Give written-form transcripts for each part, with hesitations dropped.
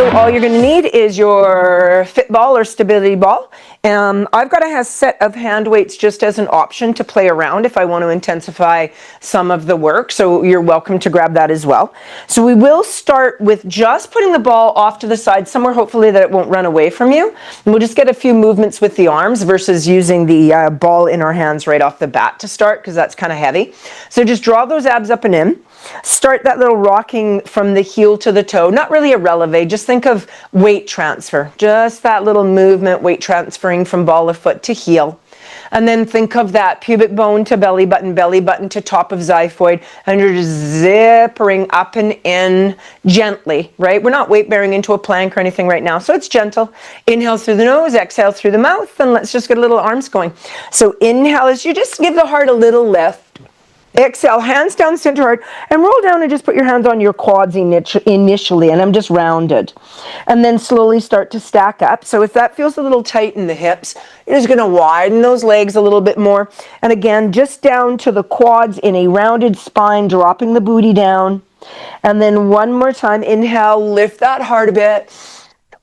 So all you're going to need is your fit ball or stability ball. I've got a set of hand weights just as an option to play around if I want to intensify some of the work. So you're welcome to grab that as well. So we will start with just putting the ball off to the side somewhere, hopefully that it won't run away from you. And we'll just get a few movements with the arms versus using the ball in our hands right off the bat to start, because that's kind of heavy. So just draw those abs up and in. Start that little rocking from the heel to the toe. Not really a releve, just think of weight transfer. Just that little movement, weight transferring from ball of foot to heel. And then think of that pubic bone to belly button to top of xiphoid, and you're just zippering up and in gently, right? We're not weight bearing into a plank or anything right now, so it's gentle. Inhale through the nose, exhale through the mouth, and let's just get a little arms going. So inhale as you just give the heart a little lift. Exhale, hands down, center hard, and roll down and just put your hands on your quads initially, and I'm just rounded. And then slowly start to stack up. So if that feels a little tight in the hips, you're just going to widen those legs a little bit more. And again, just down to the quads in a rounded spine, dropping the booty down. And then one more time, inhale, lift that heart a bit.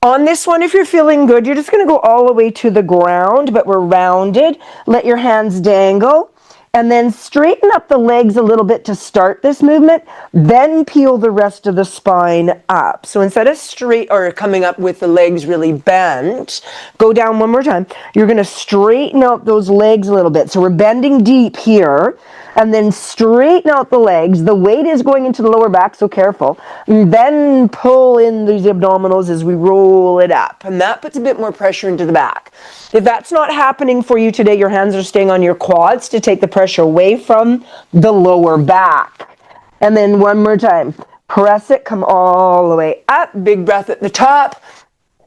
On this one, if you're feeling good, you're just going to go all the way to the ground, but we're rounded. Let your hands dangle. And then straighten up the legs a little bit to start this movement, then peel the rest of the spine up. So instead of straight or coming up with the legs really bent, go down one more time. You're going to straighten out those legs a little bit. So we're bending deep here, and then straighten out the legs. The weight is going into the lower back, so careful. And then pull in these abdominals as we roll it up. And that puts a bit more pressure into the back. If that's not happening for you today, your hands are staying on your quads to take the pressure away from the lower back. And then one more time. Press it, come all the way up. Big breath at the top.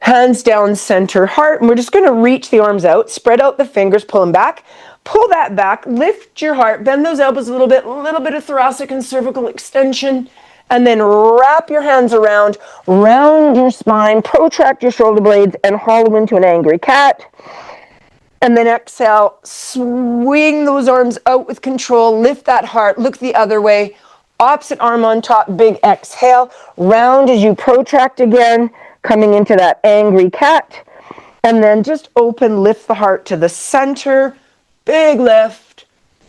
Hands down, center heart. And we're just going to reach the arms out. Spread out the fingers, pull them back. Pull that back, lift your heart, bend those elbows a little bit of thoracic and cervical extension, and then wrap your hands around, round your spine, protract your shoulder blades, and hollow into an angry cat. And then exhale, swing those arms out with control, lift that heart, look the other way, opposite arm on top, big exhale, round as you protract again, coming into that angry cat, and then just open, lift the heart to the center, big lift,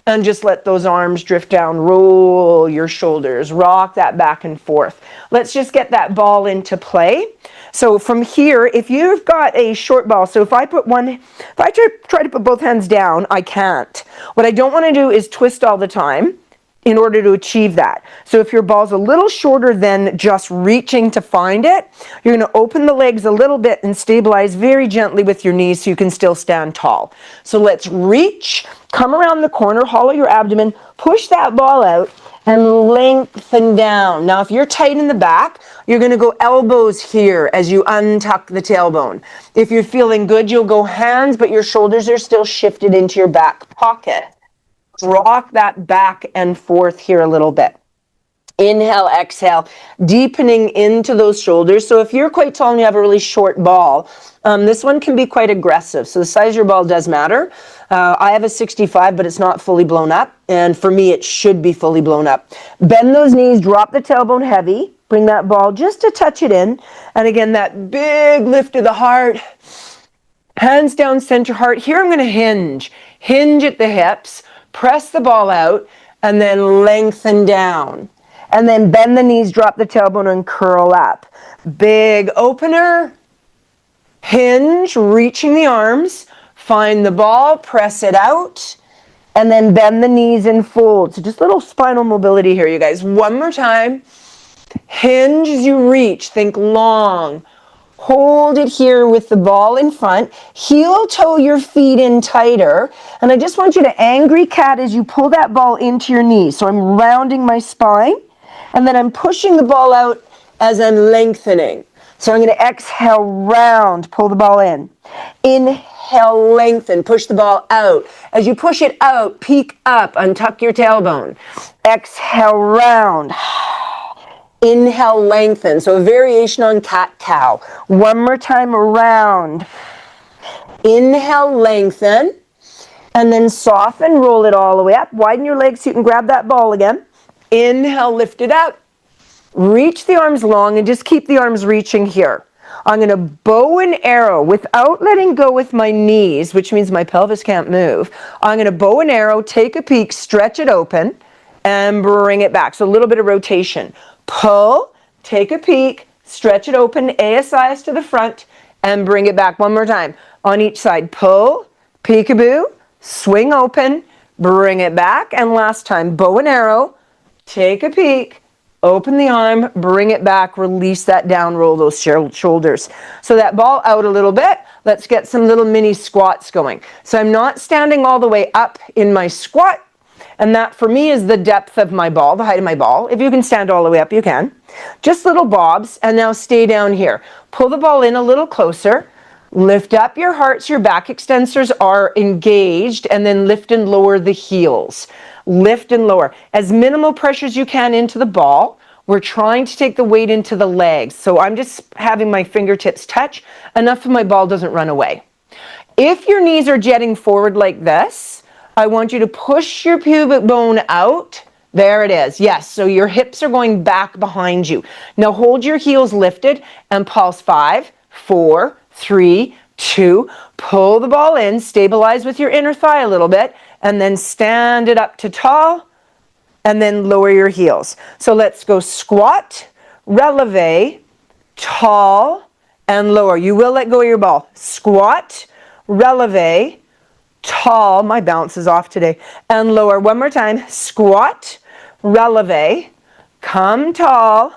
and just let those arms drift down. Roll your shoulders, rock that back and forth. Let's just get that ball into play. So from here, if you've got a short ball, so if I try to put both hands down, I can't. What I don't want to do is twist all the time in order to achieve that. So if your ball's a little shorter than just reaching to find it, you're going to open the legs a little bit and stabilize very gently with your knees so you can still stand tall. So let's reach, come around the corner, hollow your abdomen, push that ball out, and lengthen down. Now if you're tight in the back, you're going to go elbows here as you untuck the tailbone. If you're feeling good, you'll go hands, but your shoulders are still shifted into your back pocket. Rock that back and forth here a little bit. Inhale, exhale, deepening into those shoulders. So if you're quite tall and you have a really short ball, this one can be quite aggressive. So the size of your ball does matter. I have a 65, but it's not fully blown up. And for me, it should be fully blown up. Bend those knees, drop the tailbone heavy. Bring that ball just to touch it in. And again, that big lift of the heart. Hands down, center heart. Here I'm going to hinge. Hinge at the hips. Press the ball out, and then lengthen down. And then bend the knees, drop the tailbone, and curl up. Big opener, hinge, reaching the arms, find the ball, press it out, and then bend the knees and fold. So just little spinal mobility here, you guys. One more time. Hinge as you reach, think long. Hold it here with the ball in front. Heel toe your feet in tighter. And I just want you to angry cat as you pull that ball into your knees. So I'm rounding my spine. And then I'm pushing the ball out as I'm lengthening. So I'm going to exhale, round, pull the ball in. Inhale, lengthen, push the ball out. As you push it out, peek up, untuck your tailbone. Exhale, round. Inhale, lengthen. So a variation on cat-cow. One more time around. Inhale, lengthen. And then soften, roll it all the way up. Widen your legs so you can grab that ball again. Inhale, lift it up. Reach the arms long and just keep the arms reaching here. I'm going to bow and arrow without letting go with my knees, which means my pelvis can't move. I'm going to bow and arrow, take a peek, stretch it open, and bring it back. So a little bit of rotation. Pull, take a peek, stretch it open, ASIs to the front, and bring it back. One more time. On each side, pull, peekaboo, swing open, bring it back. And last time, bow and arrow, take a peek, open the arm, bring it back, release that down, roll those shoulders. So that ball out a little bit. Let's get some little mini squats going. So I'm not standing all the way up in my squat. And that for me is the depth of my ball, the height of my ball. If you can stand all the way up, you can. Just little bobs, and now stay down here. Pull the ball in a little closer. Lift up your hearts, your back extensors are engaged, and then lift and lower the heels. Lift and lower. As minimal pressure as you can into the ball. We're trying to take the weight into the legs. So I'm just having my fingertips touch enough so my ball doesn't run away. If your knees are jetting forward like this, I want you to push your pubic bone out. There it is. Yes, so your hips are going back behind you. Now hold your heels lifted and pulse 5, 4, 3, 2. Pull the ball in, stabilize with your inner thigh a little bit, and then stand it up to tall, and then lower your heels. So let's go squat, releve, tall, and lower. You will let go of your ball. Squat, releve, tall, my balance is off today, and lower. One more time. Squat, releve, come tall,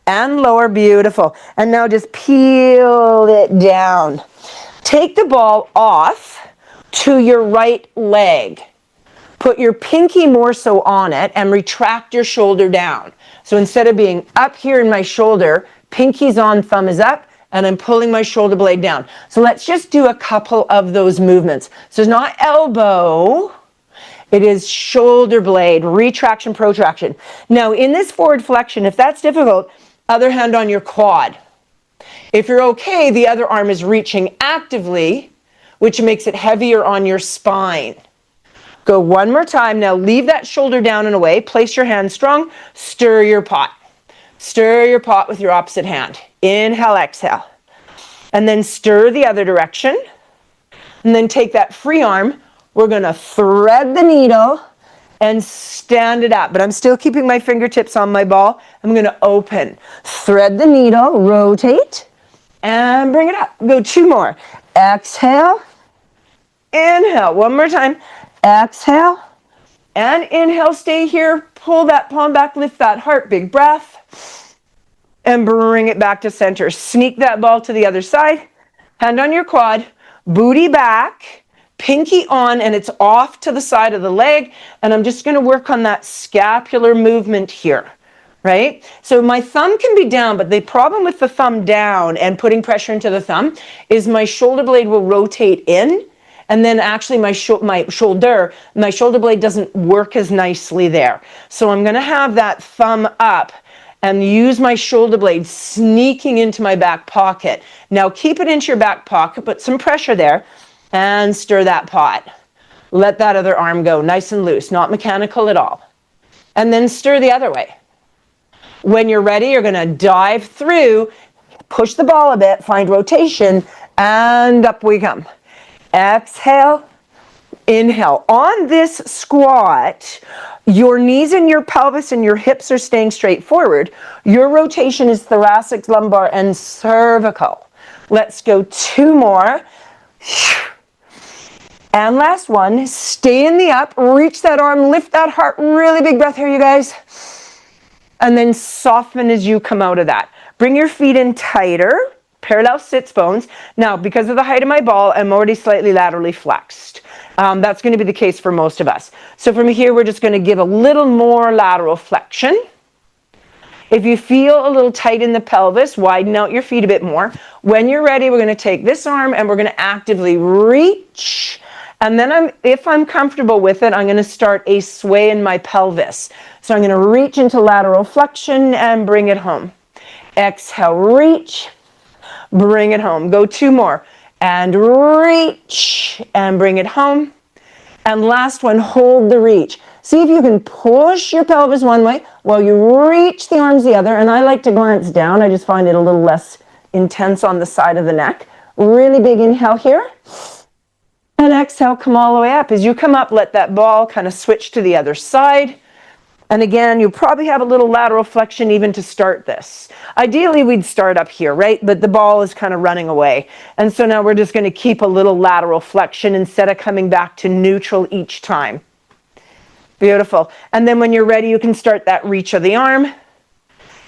and lower. Beautiful. And now just peel it down. Take the ball off to your right leg. Put your pinky more so on it and retract your shoulder down. So instead of being up here in my shoulder, pinky's on, thumb is up, and I'm pulling my shoulder blade down. So let's just do a couple of those movements. So it's not elbow, it is shoulder blade, retraction, protraction. Now in this forward flexion, if that's difficult, other hand on your quad. If you're okay, the other arm is reaching actively, which makes it heavier on your spine. Go one more time. Now leave that shoulder down and away. Place your hand strong. Stir your pot. Stir your pot with your opposite hand. Inhale, exhale. And then stir the other direction. And then take that free arm. We're going to thread the needle and stand it up. But I'm still keeping my fingertips on my ball. I'm going to open. Thread the needle, rotate, and bring it up. Go 2 more. Exhale. Inhale. One more time. Exhale. And inhale. Stay here. Pull that palm back. Lift that heart. Big breath. And bring it back to center. Sneak that ball to the other side. Hand on your quad. Booty back. Pinky on, and it's off to the side of the leg. And I'm just going to work on that scapular movement here. Right? So my thumb can be down, but the problem with the thumb down and putting pressure into the thumb is my shoulder blade will rotate in. And then actually my shoulder blade doesn't work as nicely there. So I'm going to have that thumb up and use my shoulder blade sneaking into my back pocket. Now keep it into your back pocket, put some pressure there, and stir that pot. Let that other arm go nice and loose, not mechanical at all. And then stir the other way. When you're ready, you're going to dive through, push the ball a bit, find rotation, and up we come. Exhale, inhale. On this squat, your knees and your pelvis and your hips are staying straight forward. Your rotation is thoracic, lumbar, and cervical. Let's go 2 more. And last one. Stay in the up, reach that arm, lift that heart. Really big breath here, you guys. And then soften as you come out of that. Bring your feet in tighter. Parallel sits bones. Now, because of the height of my ball, I'm already slightly laterally flexed. That's going to be the case for most of us. So from here, we're just going to give a little more lateral flexion. If you feel a little tight in the pelvis, widen out your feet a bit more. When you're ready, we're going to take this arm and we're going to actively reach. And then if I'm comfortable with it, I'm going to start a sway in my pelvis. So I'm going to reach into lateral flexion and bring it home. Exhale, reach. Bring it home. Go 2 more. And reach. And bring it home. And last one, hold the reach. See if you can push your pelvis one way while you reach the arms the other. And I like to glance down. I just find it a little less intense on the side of the neck. Really big inhale here. And exhale, come all the way up. As you come up, let that ball kind of switch to the other side. And again, you'll probably have a little lateral flexion even to start this. Ideally, we'd start up here, right? But the ball is kind of running away. And so now we're just going to keep a little lateral flexion instead of coming back to neutral each time. Beautiful. And then when you're ready, you can start that reach of the arm.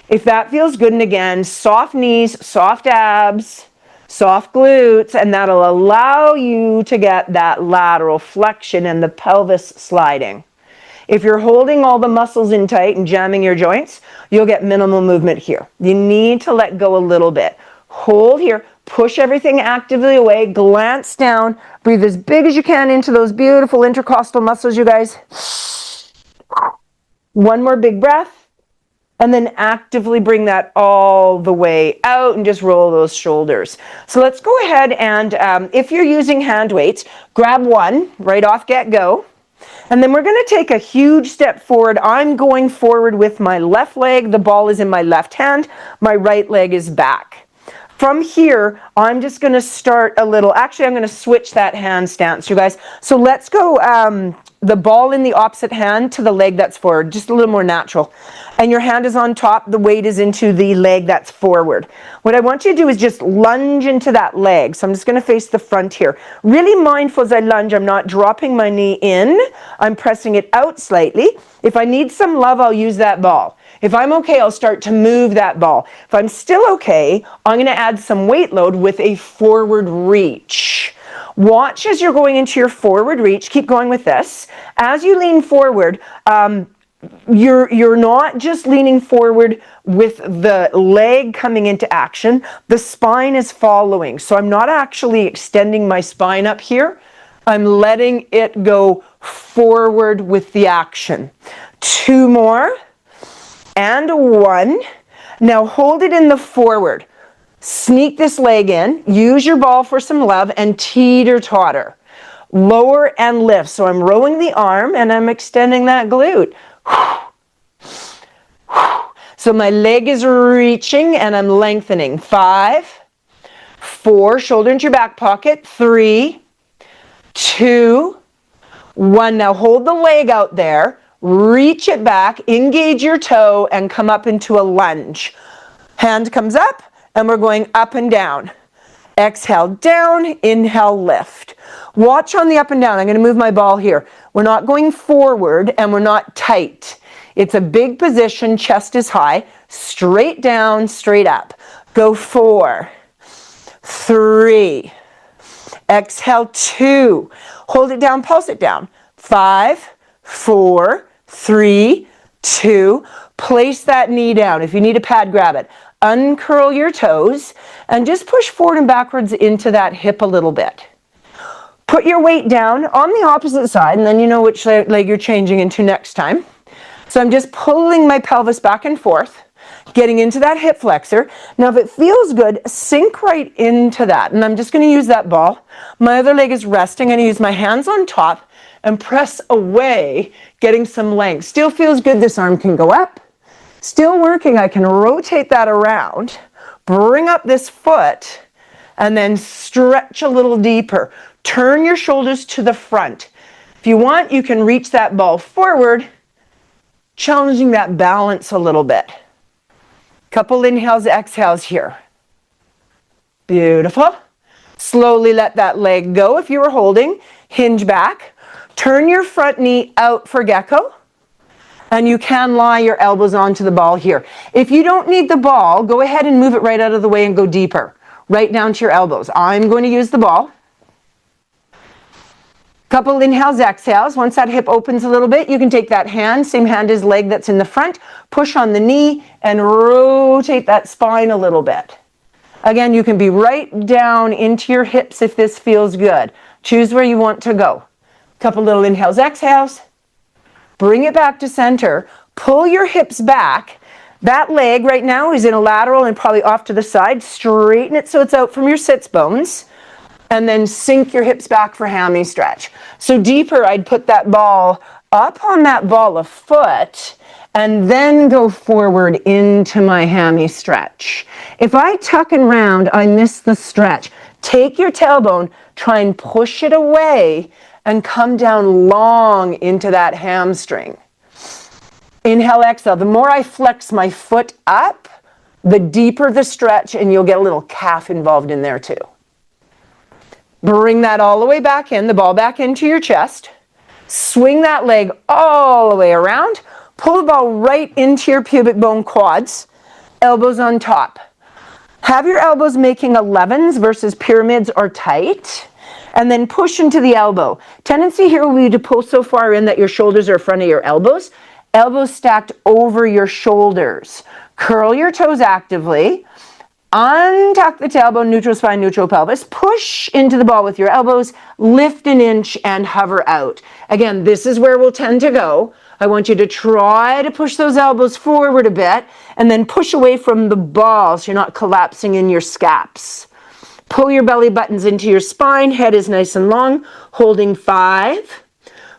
If that feels good, and again, soft knees, soft abs, soft glutes, and that'll allow you to get that lateral flexion and the pelvis sliding. If you're holding all the muscles in tight and jamming your joints, you'll get minimal movement here. You need to let go a little bit. Hold here, push everything actively away, glance down, breathe as big as you can into those beautiful intercostal muscles, you guys. One more big breath, and then actively bring that all the way out and just roll those shoulders. So let's go ahead and if you're using hand weights, grab one right off get-go. And then we're going to take a huge step forward. I'm going forward with my left leg. The ball is in my left hand. My right leg is back. From here, I'm just going to start a little. Actually, I'm going to switch that hand stance, you guys. So let's go the ball in the opposite hand to the leg that's forward, just a little more natural. And your hand is on top, the weight is into the leg that's forward. What I want you to do is just lunge into that leg. So I'm just going to face the front here. Really mindful as I lunge, I'm not dropping my knee in. I'm pressing it out slightly. If I need some love, I'll use that ball. If I'm okay, I'll start to move that ball. If I'm still okay, I'm going to add some weight load with a forward reach. Watch as you're going into your forward reach. Keep going with this. As you lean forward, you're not just leaning forward with the leg coming into action. The spine is following. So I'm not actually extending my spine up here. I'm letting it go forward with the action. 2 more. And 1. Now hold it in the forward. Sneak this leg in. Use your ball for some love and teeter-totter. Lower and lift. So I'm rowing the arm and I'm extending that glute. So my leg is reaching and I'm lengthening. 5, 4, shoulder into your back pocket. 3, 2, 1. Now hold the leg out there. Reach it back, engage your toe, and come up into a lunge. Hand comes up, and we're going up and down. Exhale, down, inhale, lift. Watch on the up and down. I'm going to move my ball here. We're not going forward, and we're not tight. It's a big position, chest is high, straight down, straight up. Go 4, 3, exhale, 2. Hold it down, pulse it down. 5, 4, 3, 2, place that knee down. If you need a pad, grab it. Uncurl your toes and just push forward and backwards into that hip a little bit. Put your weight down on the opposite side and then you know which leg you're changing into next time. So I'm just pulling my pelvis back and forth, getting into that hip flexor. Now if it feels good, sink right into that. And I'm just going to use that ball. My other leg is resting. I'm going to use my hands on top and press away, getting some length. Still feels good. This arm can go up. Still working. I can rotate that around, bring up this foot, and then stretch a little deeper. Turn your shoulders to the front. If you want, you can reach that ball forward, challenging that balance a little bit. Couple inhales, exhales here. Beautiful. Slowly let that leg go. If you were holding, hinge back. Turn your front knee out for gecko. And you can lie your elbows onto the ball here. If you don't need the ball, go ahead and move it right out of the way and go deeper. Right down to your elbows. I'm going to use the ball. Couple inhales, exhales. Once that hip opens a little bit, you can take that hand, same hand as leg that's in the front, push on the knee and rotate that spine a little bit. Again, you can be right down into your hips if this feels good. Choose where you want to go. Couple little inhales, exhales. Bring it back to center. Pull your hips back. That leg right now is in a lateral and probably off to the side. Straighten it so it's out from your sits bones. And then sink your hips back for hammy stretch. So deeper, I'd put that ball up on that ball a foot, and then go forward into my hammy stretch. If I tuck and round, I miss the stretch. Take your tailbone, try and push it away, and come down long into that hamstring. Inhale, exhale. The more I flex my foot up, the deeper the stretch, and you'll get a little calf involved in there too. Bring that all the way back in, the ball back into your chest. Swing that leg all the way around. Pull the ball right into your pubic bone quads. Elbows on top. Have your elbows making 11s versus pyramids or tight. And then push into the elbow. Tendency here will be to pull so far in that your shoulders are in front of your elbows. Elbows stacked over your shoulders. Curl your toes actively. Untuck the tailbone, neutral spine, neutral pelvis. Push into the ball with your elbows. Lift an inch and hover out. Again, this is where we'll tend to go. I want you to try to push those elbows forward a bit and then push away from the ball so you're not collapsing in your scaps. Pull your belly buttons into your spine. Head is nice and long. Holding 5,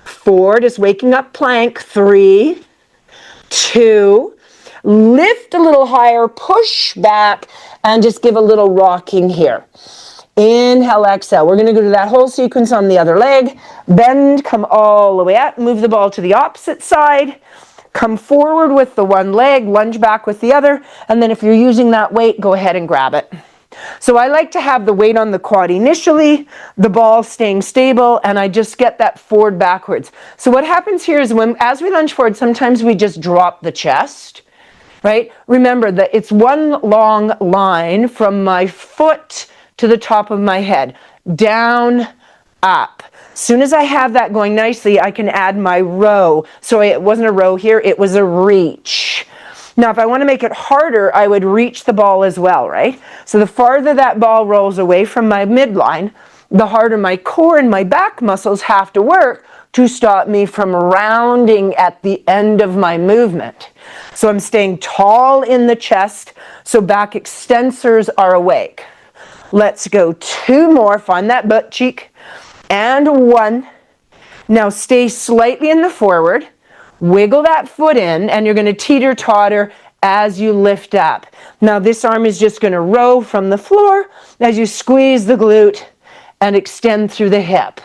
4, just waking up plank. 3, 2, lift a little higher, push back, and just give a little rocking here. Inhale, exhale. We're going to go to that whole sequence on the other leg. Bend, come all the way up. Move the ball to the opposite side. Come forward with the one leg, lunge back with the other, and then if you're using that weight, go ahead and grab it. So I like to have the weight on the quad initially, the ball staying stable, and I just get that forward backwards. So what happens here is as we lunge forward, sometimes we just drop the chest, right? Remember that it's one long line from my foot to the top of my head, down, up. As soon as I have that going nicely, I can add my row. So it wasn't a row here, it was a reach. Now, if I want to make it harder, I would reach the ball as well, right? So the farther that ball rolls away from my midline, the harder my core and my back muscles have to work to stop me from rounding at the end of my movement. So I'm staying tall in the chest, so back extensors are awake. Let's go 2 more. Find that butt cheek. And 1. Now stay slightly in the forward. Wiggle that foot in, and you're going to teeter-totter as you lift up. Now this arm is just going to row from the floor as you squeeze the glute and extend through the hip.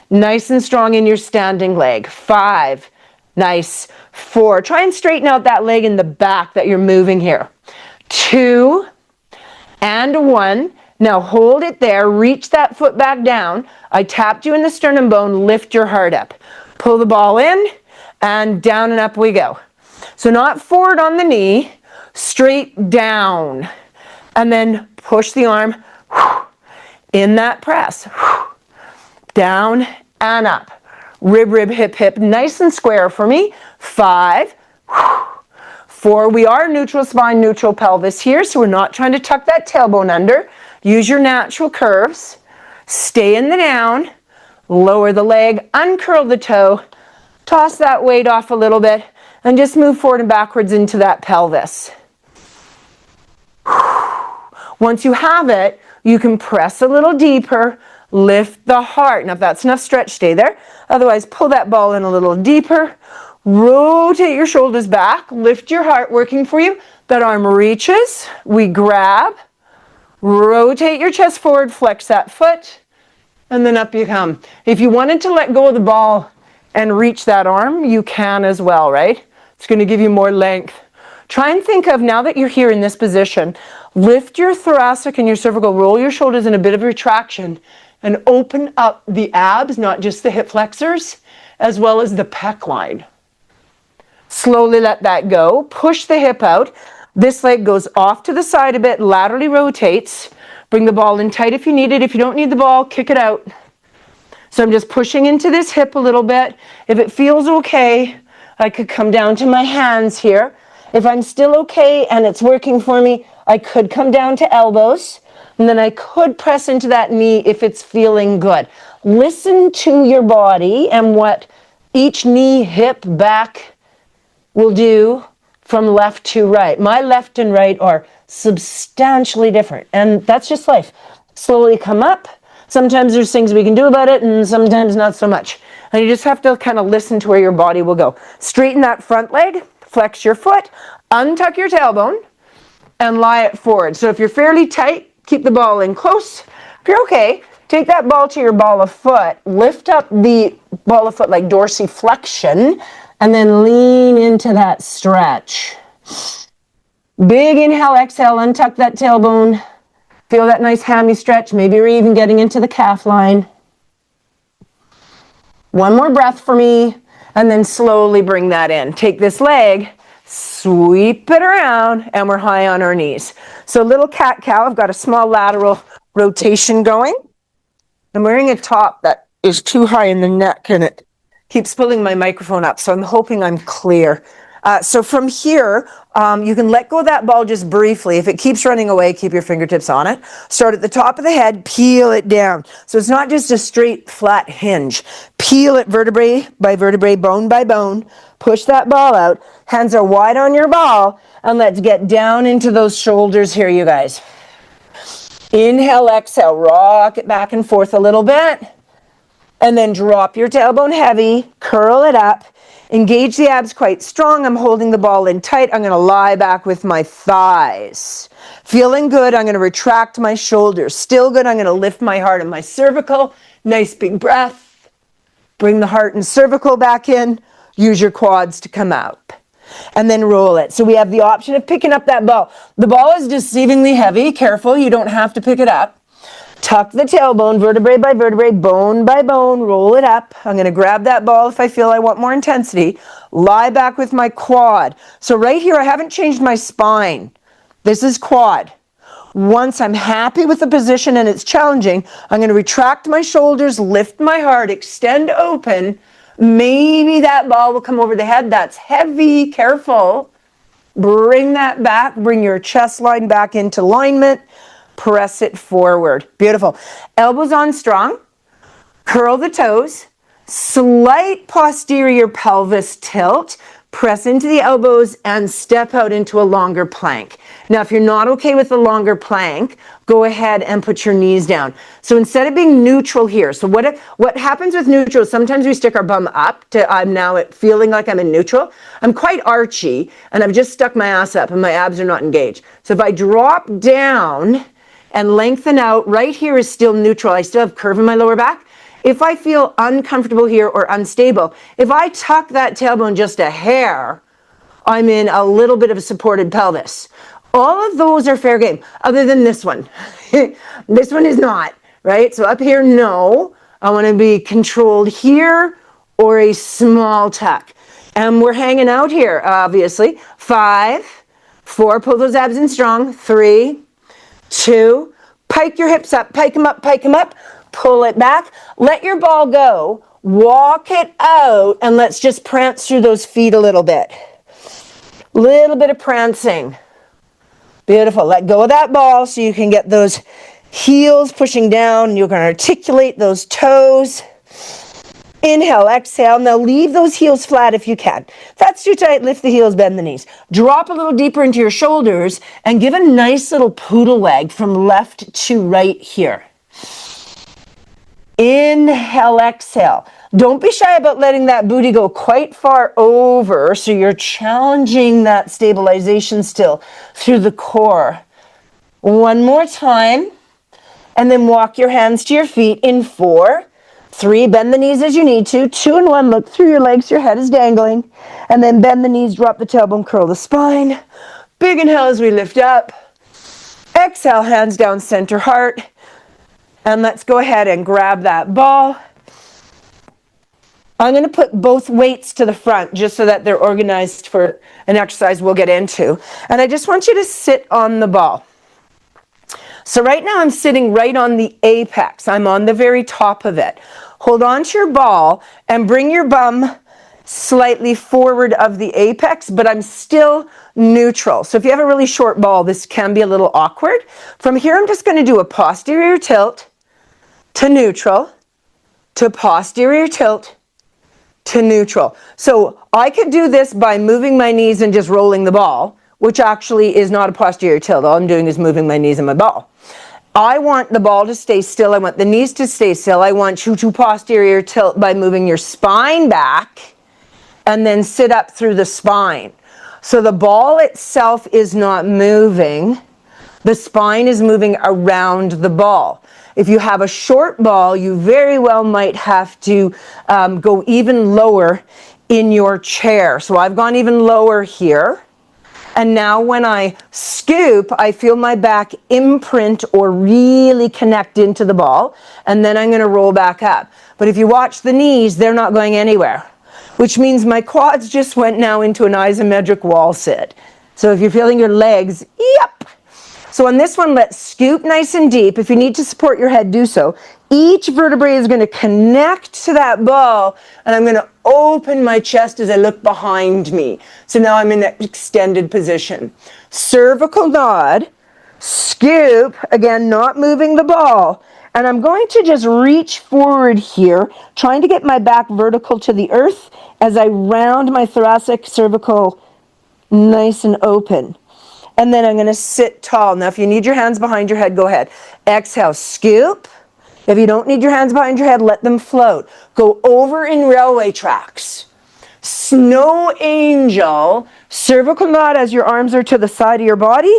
Nice and strong in your standing leg. 5. Nice. 4. Try and straighten out that leg in the back that you're moving here. 2. And 1. Now hold it there. Reach that foot back down. I tapped you in the sternum bone. Lift your heart up. Pull the ball in. And down and up we go. So not forward on the knee, straight down. And then push the arm in that press. Down and up. Rib, rib, hip, hip. Nice and square for me. 5, 4. We are neutral spine, neutral pelvis here, so we're not trying to tuck that tailbone under. Use your natural curves. Stay in the down. Lower the leg, uncurl the toe. Toss that weight off a little bit and just move forward and backwards into that pelvis. Once you have it, you can press a little deeper, lift the heart. Now if that's enough stretch, stay there. Otherwise, pull that ball in a little deeper. Rotate your shoulders back, lift your heart, working for you. That arm reaches, we grab, rotate your chest forward, flex that foot, and then up you come. If you wanted to let go of the ball and reach that arm, you can as well, right? It's going to give you more length. Try and think of, now that you're here in this position, lift your thoracic and your cervical, roll your shoulders in a bit of retraction, and open up the abs, not just the hip flexors, as well as the pec line. Slowly let that go. Push the hip out. This leg goes off to the side a bit, laterally rotates. Bring the ball in tight if you need it. If you don't need the ball, kick it out. So I'm just pushing into this hip a little bit. If it feels okay, I could come down to my hands here. If I'm still okay and it's working for me, I could come down to elbows, and then I could press into that knee if it's feeling good. Listen to your body and what each knee, hip, back will do from left to right. My left and right are substantially different, and that's just life. Slowly come up. Sometimes there's things we can do about it, and sometimes not so much. And you just have to kind of listen to where your body will go. Straighten that front leg, flex your foot, untuck your tailbone, and lie it forward. So if you're fairly tight, keep the ball in close. If you're okay, take that ball to your ball of foot, lift up the ball of foot like dorsiflexion, and then lean into that stretch. Big inhale, exhale, untuck that tailbone. Feel that nice hammy stretch. Maybe you're even getting into the calf line. One more breath for me, and then slowly bring that in. Take this leg, sweep it around, and we're high on our knees. So little cat-cow, I've got a small lateral rotation going. I'm wearing a top that is too high in the neck, and it keeps pulling my microphone up, so I'm hoping I'm clear. So from here, you can let go of that ball just briefly. If it keeps running away, keep your fingertips on it. Start at the top of the head, peel it down. So it's not just a straight, flat hinge. Peel it vertebrae by vertebrae, bone by bone. Push that ball out. Hands are wide on your ball, and let's get down into those shoulders here, you guys. Inhale, exhale, rock it back and forth a little bit. And then drop your tailbone heavy, curl it up. Engage the abs quite strong. I'm holding the ball in tight. I'm going to lie back with my thighs. Feeling good. I'm going to retract my shoulders. Still good. I'm going to lift my heart and my cervical. Nice big breath. Bring the heart and cervical back in. Use your quads to come out. And then roll it. So we have the option of picking up that ball. The ball is deceivingly heavy. Careful. You don't have to pick it up. Tuck the tailbone, vertebrae by vertebrae, bone by bone, roll it up. I'm going to grab that ball if I feel I want more intensity. Lie back with my quad. So right here, I haven't changed my spine. This is quad. Once I'm happy with the position and it's challenging, I'm going to retract my shoulders, lift my heart, extend open. Maybe that ball will come over the head. That's heavy. Careful. Bring that back. Bring your chest line back into alignment. Press it forward. Beautiful. Elbows on strong. Curl the toes. Slight posterior pelvis tilt. Press into the elbows and step out into a longer plank. Now, if you're not okay with the longer plank, go ahead and put your knees down. So instead of being neutral here, so what happens with neutral, sometimes we stick our bum up to, I'm now feeling like I'm in neutral. I'm quite archy, and I've just stuck my ass up, and my abs are not engaged. So if I drop down and lengthen out, right here is still neutral. I still have curve in my lower back. If I feel uncomfortable here or unstable, if I tuck that tailbone just a hair, I'm in a little bit of a supported pelvis. All of those are fair game, other than this one. This one is not, right? So up here, no. I want to be controlled here or a small tuck. And we're hanging out here, obviously. 5, 4, pull those abs in strong. 3, 2, pike your hips up, pike them up, pike them up. Pull it back. Let your ball go. Walk it out, and let's just prance through those feet a little bit. Little bit of prancing. Beautiful. Let go of that ball so you can get those heels pushing down. You're going to articulate those toes. Inhale, exhale. Now leave those heels flat if you can. If that's too tight, lift the heels, bend the knees. Drop a little deeper into your shoulders and give a nice little poodle wag from left to right here. Inhale, exhale. Don't be shy about letting that booty go quite far over, so you're challenging that stabilization still through the core. One more time, and then walk your hands to your feet in 4, 3, bend the knees as you need to, 2 and 1, look through your legs, your head is dangling, and then bend the knees, drop the tailbone, curl the spine. Big inhale as we lift up. Exhale, hands down, center heart. And let's go ahead and grab that ball. I'm going to put both weights to the front just so that they're organized for an exercise we'll get into. And I just want you to sit on the ball. So right now I'm sitting right on the apex. I'm on the very top of it. Hold on to your ball and bring your bum slightly forward of the apex, but I'm still neutral. So if you have a really short ball, this can be a little awkward. From here, I'm just going to do a posterior tilt to neutral, to posterior tilt, to neutral. So I could do this by moving my knees and just rolling the ball, which actually is not a posterior tilt. All I'm doing is moving my knees and my ball. I want the ball to stay still. I want the knees to stay still. I want you to posterior tilt by moving your spine back and then sit up through the spine. So the ball itself is not moving. The spine is moving around the ball. If you have a short ball, you very well might have to go even lower in your chair. So I've gone even lower here. And now when I scoop, I feel my back imprint or really connect into the ball. And then I'm going to roll back up. But if you watch the knees, they're not going anywhere, which means my quads just went now into an isometric wall sit. So if you're feeling your legs, yep. So on this one, let's scoop nice and deep. If you need to support your head, do so. Each vertebrae is going to connect to that ball, and I'm going to open my chest as I look behind me. So now I'm in that extended position. Cervical nod, scoop, again, not moving the ball. And I'm going to just reach forward here, trying to get my back vertical to the earth as I round my thoracic cervical nice and open. And then I'm going to sit tall. Now, if you need your hands behind your head, go ahead. Exhale, scoop. If you don't need your hands behind your head, let them float. Go over in railway tracks. Snow angel, cervical nod as your arms are to the side of your body.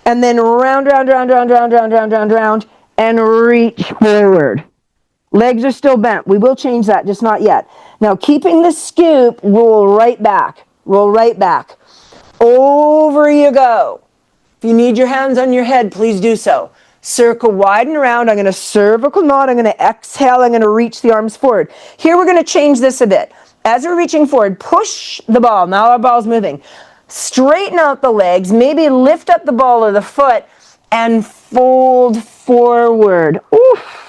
And then round, round, round, round, round, round, round, round, round, and reach forward. Legs are still bent. We will change that, just not yet. Now, keeping the scoop, roll right back. Roll right back. Over you go. If you need your hands on your head, please do so. Circle wide and around. I'm going to cervical nod. I'm going to exhale. I'm going to reach the arms forward. Here we're going to change this a bit. As we're reaching forward, push the ball. Now our ball's moving. Straighten out the legs. Maybe lift up the ball of the foot and fold forward. Oof.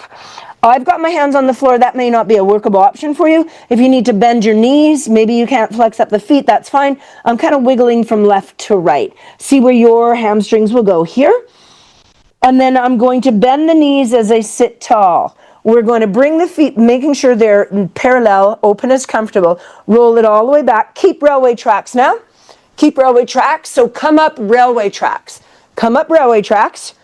I've got my hands on the floor. That may not be a workable option for you. If you need to bend your knees, maybe you can't flex up the feet, that's fine. I'm kind of wiggling from left to right. See where your hamstrings will go here. And then I'm going to bend the knees as I sit tall. We're going to bring the feet, making sure they're parallel, open as comfortable. Roll it all the way back. Keep railway tracks now. Keep railway tracks. So come up railway tracks. Come up railway tracks.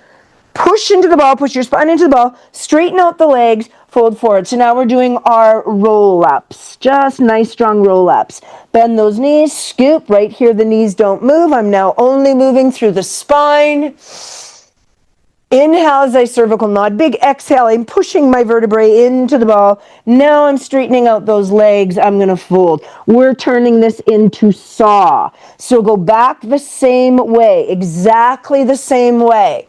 Push into the ball, push your spine into the ball, straighten out the legs, fold forward. So now we're doing our roll-ups, just nice strong roll-ups. Bend those knees, scoop, right here the knees don't move. I'm now only moving through the spine. Inhale as I cervical nod, big exhale, I'm pushing my vertebrae into the ball. Now I'm straightening out those legs, I'm going to fold. We're turning this into saw. So go back the same way, exactly the same way.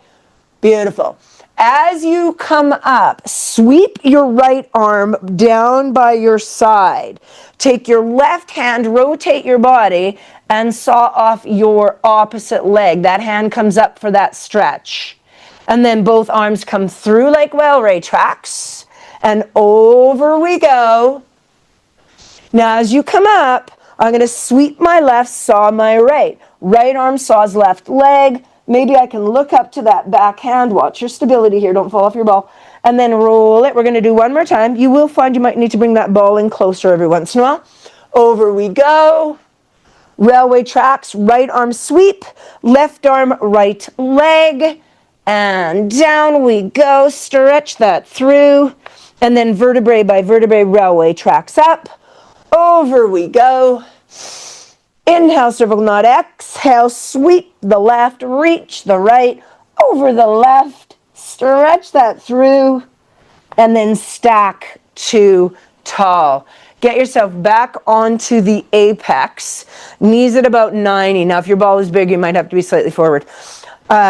Beautiful. As you come up, sweep your right arm down by your side. Take your left hand, rotate your body, and saw off your opposite leg. That hand comes up for that stretch. And then both arms come through like railway tracks. And over we go. Now as you come up, I'm going to sweep my left, saw my right. Right arm saws left leg. Maybe I can look up to that back hand. Watch your stability here. Don't fall off your ball. And then roll it. We're going to do one more time. You will find you might need to bring that ball in closer every once in a while. Over we go. Railway tracks. Right arm sweep. Left arm, right leg. And down we go. Stretch that through. And then vertebrae by vertebrae, railway tracks up. Over we go. Inhale, cervical nod, exhale, sweep the left, reach the right, over the left, stretch that through, and then stack to tall. Get yourself back onto the apex, knees at about 90. Now, if your ball is big, you might have to be slightly forward.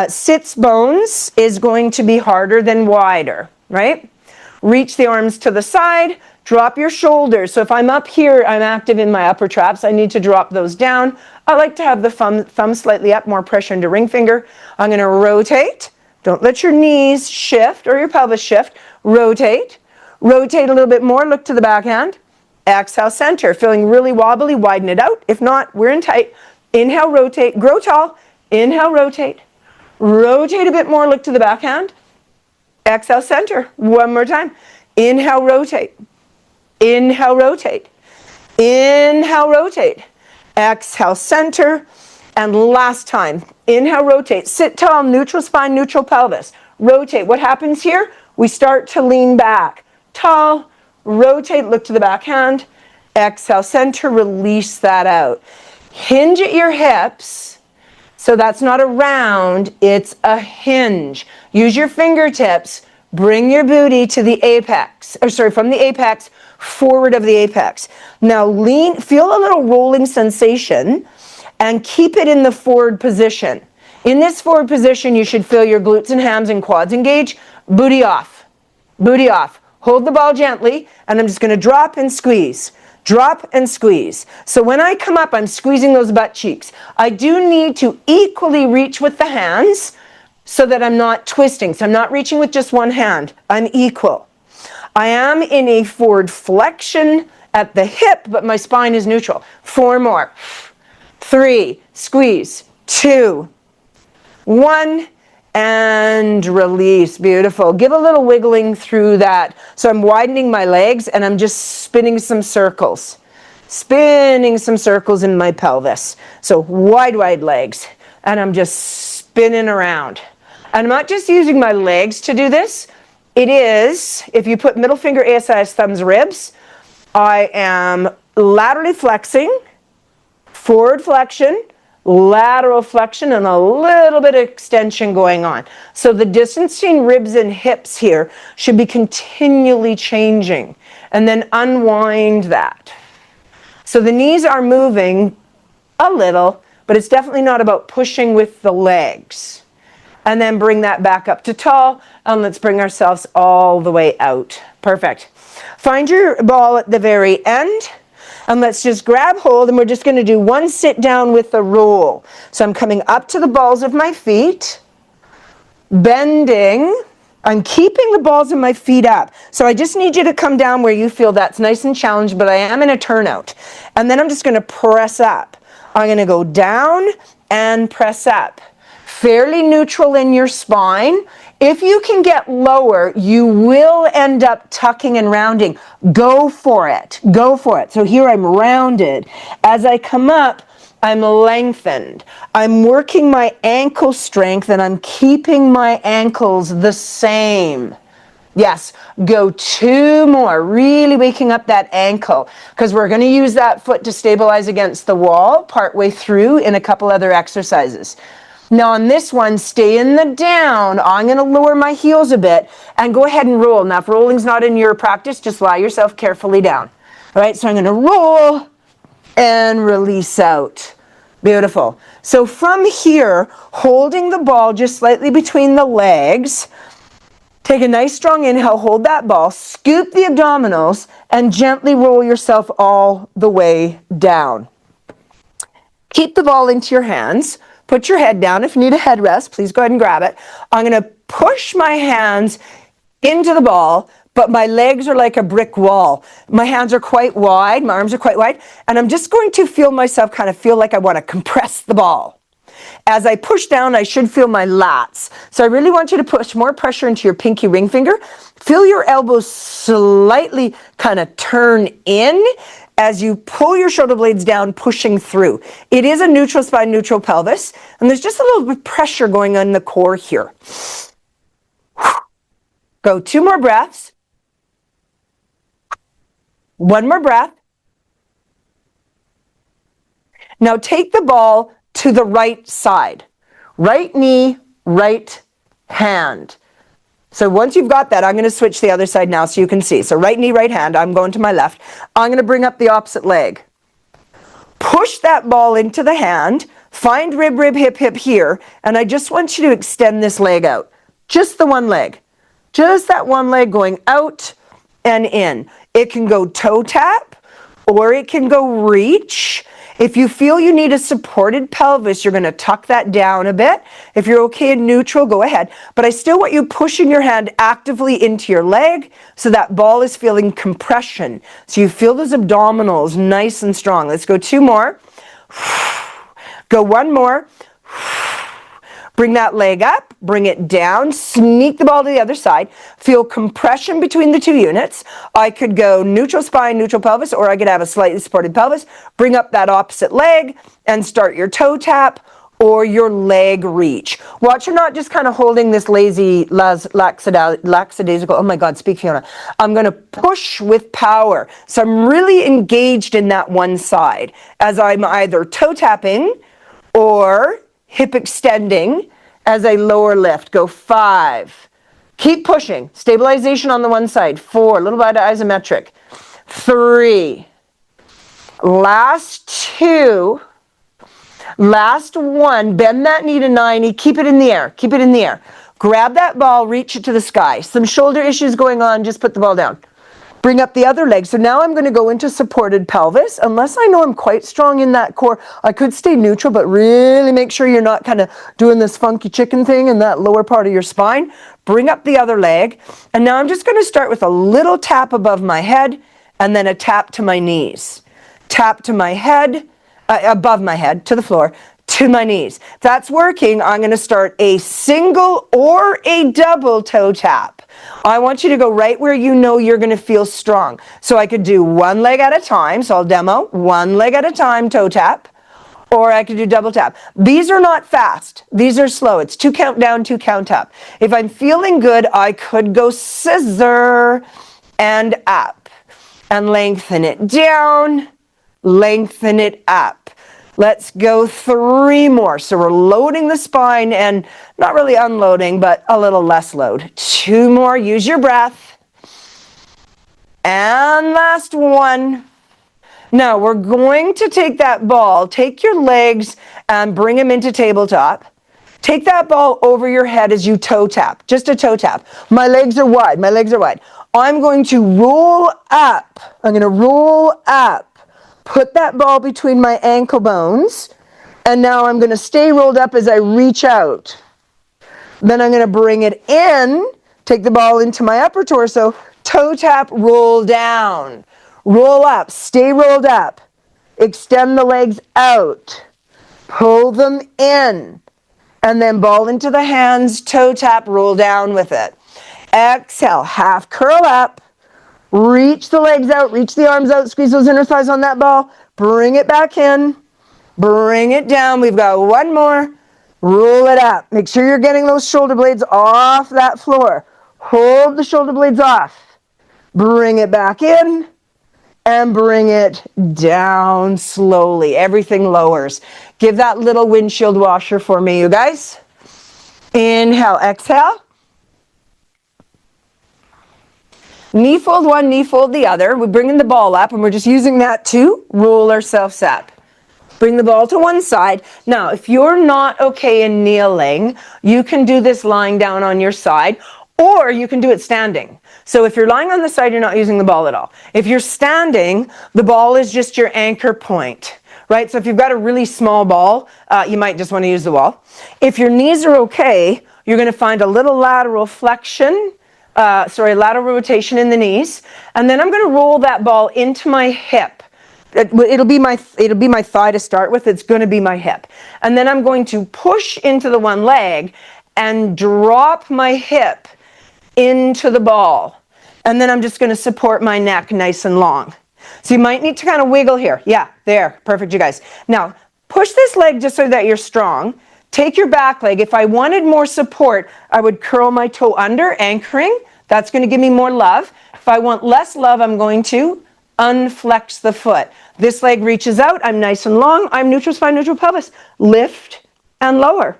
Sits bones is going to be harder than wider, right? Reach the arms to the side. Drop your shoulders. So if I'm up here, I'm active in my upper traps. I need to drop those down. I like to have the thumb slightly up, more pressure into ring finger. I'm going to rotate. Don't let your knees shift or your pelvis shift. Rotate. Rotate a little bit more. Look to the backhand. Exhale, center. Feeling really wobbly, widen it out. If not, we're in tight. Inhale, rotate. Grow tall. Inhale, rotate. Rotate a bit more. Look to the backhand. Exhale, center. One more time. Inhale, rotate. Inhale, rotate. Inhale, rotate. Exhale, center. And last time. Inhale, rotate. Sit tall, neutral spine, neutral pelvis. rotate. What happens here? We start to lean back. Tall, rotate, look to the backhand. Exhale, center, release that out. Hinge at your hips. So that's not a round, it's a hinge. Use your fingertips. Bring your booty to the apex, from the apex, forward of the apex. Now lean, feel a little rolling sensation and keep it in the forward position. In this forward position, you should feel your glutes and hams and quads engage. Booty off, booty off. Hold the ball gently, and I'm just gonna drop and squeeze. Drop and squeeze. So when I come up, I'm squeezing those butt cheeks. I do need to equally reach with the hands so that I'm not twisting. So I'm not reaching with just one hand. I'm equal. I am in a forward flexion at the hip, but my spine is neutral. 4 more. 3, squeeze. 2, 1, and release. Beautiful. Give a little wiggling through that. So I'm widening my legs and I'm just spinning some circles. Spinning some circles in my pelvis. So wide legs. And I'm just spinning around. And I'm not just using my legs to do this. It is, if you put middle finger, ASIS, thumbs, ribs, I am laterally flexing, forward flexion, lateral flexion, and a little bit of extension going on. So the distance between ribs and hips here should be continually changing. And then unwind that. So the knees are moving a little, but it's definitely not about pushing with the legs. And then bring that back up to tall, and let's bring ourselves all the way out. Perfect. Find your ball at the very end, and let's just grab hold, and we're just going to do one sit down with a roll. So I'm coming up to the balls of my feet, bending. I'm keeping the balls of my feet up. So I just need you to come down where you feel that's nice and challenged, but I am in a turnout. And then I'm just going to press up. I'm going to go down and press up. Fairly neutral in your spine. If you can get lower, you will end up tucking and rounding. Go for it. Go for it. So here I'm rounded. As I come up, I'm lengthened. I'm working my ankle strength and I'm keeping my ankles the same. Yes, go 2 more, really waking up that ankle, because we're going to use that foot to stabilize against the wall partway through in a couple other exercises. Now on this one, stay in the down. I'm going to lower my heels a bit and go ahead and roll. Now if rolling's not in your practice, just lie yourself carefully down. All right, so I'm going to roll and release out. Beautiful. So from here, holding the ball just slightly between the legs, take a nice strong inhale, hold that ball, scoop the abdominals, and gently roll yourself all the way down. Keep the ball into your hands. Put your head down. If you need a headrest, please go ahead and grab it. I'm going to push my hands into the ball, but my legs are like a brick wall. My hands are quite wide. My arms are quite wide. And I'm just going to feel myself kind of feel like I want to compress the ball. As I push down, I should feel my lats. So I really want you to push more pressure into your pinky ring finger. Feel your elbows slightly kind of turn in as you pull your shoulder blades down, pushing through. It is a neutral spine, neutral pelvis, and there's just a little bit of pressure going on in the core here. Go 2 more breaths. 1 more breath. Now take the ball to the right side. Right knee, right hand. So once you've got that, I'm going to switch the other side now so you can see. So right knee, right hand. I'm going to my left. I'm going to bring up the opposite leg. Push that ball into the hand. Find rib, rib, hip, hip here. And I just want you to extend this leg out. Just the one leg. Just that one leg going out and in. It can go toe tap or it can go reach. If you feel you need a supported pelvis, you're going to tuck that down a bit. If you're okay in neutral, go ahead. But I still want you pushing your hand actively into your leg so that ball is feeling compression. So you feel those abdominals nice and strong. Let's go 2 more. Go 1 more. Bring that leg up, bring it down, sneak the ball to the other side. Feel compression between the 2 units. I could go neutral spine, neutral pelvis, or I could have a slightly supported pelvis. Bring up that opposite leg and start your toe tap or your leg reach. Watch, you're not just kind of holding this lackadaisical, oh my God, speak Fiona. I'm going to push with power. So I'm really engaged in that one side as I'm either toe tapping or hip extending as I lower lift. Go 5. Keep pushing. Stabilization on the one side. 4. Little bit of isometric. 3. Last 2. Last 1. Bend that knee to 90. Keep it in the air. Keep it in the air. Grab that ball. Reach it to the sky. Some shoulder issues going on. Just put the ball down. Bring up the other leg. So now I'm going to go into supported pelvis. Unless I know I'm quite strong in that core, I could stay neutral, but really make sure you're not kind of doing this funky chicken thing in that lower part of your spine. Bring up the other leg. And now I'm just going to start with a little tap above my head and then a tap to my knees. Tap to my head, above my head, to the floor, to my knees. If that's working, I'm going to start a single or a double toe tap. I want you to go right where you know you're going to feel strong. So I could do one leg at a time. So I'll demo one leg at a time, toe tap. Or I could do double tap. These are not fast. These are slow. It's 2 count down, 2 count up. If I'm feeling good, I could go scissor and up. And lengthen it down, lengthen it up. Let's go 3 more. So we're loading the spine and not really unloading, but a little less load. 2 more. Use your breath. And last 1. Now we're going to take that ball, take your legs and bring them into tabletop. Take that ball over your head as you toe tap, just a toe tap. My legs are wide, my legs are wide. I'm going to roll up. I'm going to roll up. Put that ball between my ankle bones. And now I'm going to stay rolled up as I reach out. Then I'm going to bring it in, take the ball into my upper torso, toe tap, roll down. Roll up, stay rolled up. Extend the legs out. Pull them in. And then ball into the hands, toe tap, roll down with it. Exhale, half curl up. Reach the legs out, reach the arms out, squeeze those inner thighs on that ball. Bring it back in. Bring it down. We've got 1 more. Roll it up. Make sure you're getting those shoulder blades off that floor. Hold the shoulder blades off. Bring it back in. And bring it down slowly. Everything lowers. Give that little windshield washer for me, you guys. Inhale, exhale. Knee fold one, knee fold the other. We're bringing the ball up and we're just using that to roll ourselves up. Bring the ball to one side. Now, if you're not okay in kneeling, you can do this lying down on your side, or you can do it standing. So if you're lying on the side, you're not using the ball at all. If you're standing, the ball is just your anchor point, right? So if you've got a really small ball, you might just want to use the wall. If your knees are okay, you're going to find a little lateral flexion, lateral rotation in the knees. And then I'm going to roll that ball into my hip. It'll be my thigh to start with. It's going to be my hip. And then I'm going to push into the one leg and drop my hip into the ball. And then I'm just going to support my neck nice and long. So you might need to kind of wiggle here. Yeah, there. Perfect, you guys. Now, push this leg just so that you're strong. Take your back leg. If I wanted more support, I would curl my toe under, anchoring. That's going to give me more love. If I want less love, I'm going to unflex the foot. This leg reaches out. I'm nice and long. I'm neutral spine, neutral pelvis. Lift and lower.